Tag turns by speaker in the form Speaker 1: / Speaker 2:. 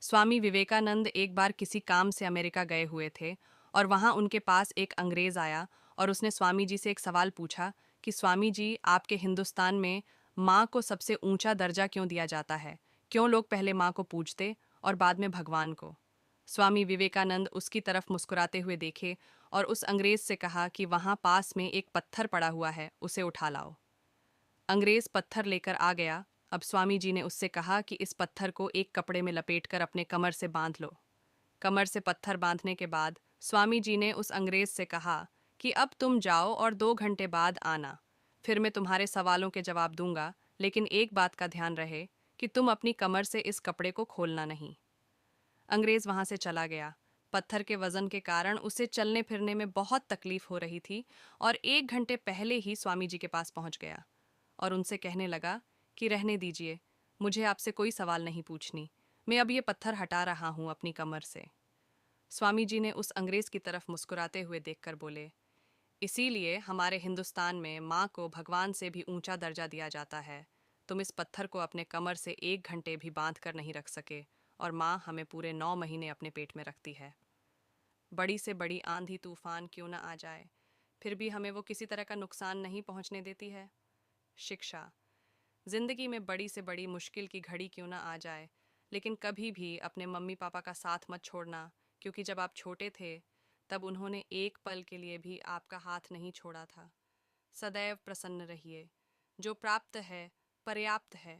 Speaker 1: स्वामी विवेकानंद एक बार किसी काम से अमेरिका गए हुए थे और वहाँ उनके पास एक अंग्रेज आया और उसने स्वामी जी से एक सवाल पूछा कि स्वामी जी, आपके हिंदुस्तान में माँ को सबसे ऊंचा दर्जा क्यों दिया जाता है? क्यों लोग पहले माँ को पूजते और बाद में भगवान को? स्वामी विवेकानंद उसकी तरफ मुस्कुराते हुए देखे और उस अंग्रेज से कहा कि वहाँ पास में एक पत्थर पड़ा हुआ है, उसे उठा लाओ। अंग्रेज पत्थर लेकर आ गया। अब स्वामी जी ने उससे कहा कि इस पत्थर को एक कपड़े में लपेटकर अपने कमर से बांध लो। कमर से पत्थर बांधने के बाद स्वामी जी ने उस अंग्रेज से कहा कि अब तुम जाओ और 2 घंटे बाद आना। फिर मैं तुम्हारे सवालों के जवाब दूंगा, लेकिन एक बात का ध्यान रहे कि तुम अपनी कमर से इस कपड़े को खोलना नहीं। अंग्रेज वहां से चला गया। पत्थर के वजन के कारण उसे चलने फिरने में बहुत तकलीफ हो रही थी और 1 घंटे पहले ही स्वामी जी के पास पहुंच गया और उनसे कहने लगा कि रहने दीजिए, मुझे आपसे कोई सवाल नहीं पूछनी, मैं अब ये पत्थर हटा रहा हूं अपनी कमर से। स्वामी जी ने उस अंग्रेज की तरफ मुस्कुराते हुए देखकर बोले, इसीलिए हमारे हिंदुस्तान में माँ को भगवान से भी ऊंचा दर्जा दिया जाता है। तुम इस पत्थर को अपने कमर से 1 घंटे भी बांध कर नहीं रख सके और माँ हमें पूरे 9 महीने अपने पेट में रखती है। बड़ी से बड़ी आंधी तूफान क्यों न आ जाए, फिर भी हमें वो किसी तरह का नुकसान नहीं पहुंचने देती है। शिक्षा। जिंदगी में बड़ी से बड़ी मुश्किल की घड़ी क्यों ना आ जाए, लेकिन कभी भी अपने मम्मी पापा का साथ मत छोड़ना, क्योंकि जब आप छोटे थे तब उन्होंने एक पल के लिए भी आपका हाथ नहीं छोड़ा था। सदैव प्रसन्न रहिए। जो प्राप्त है पर्याप्त है।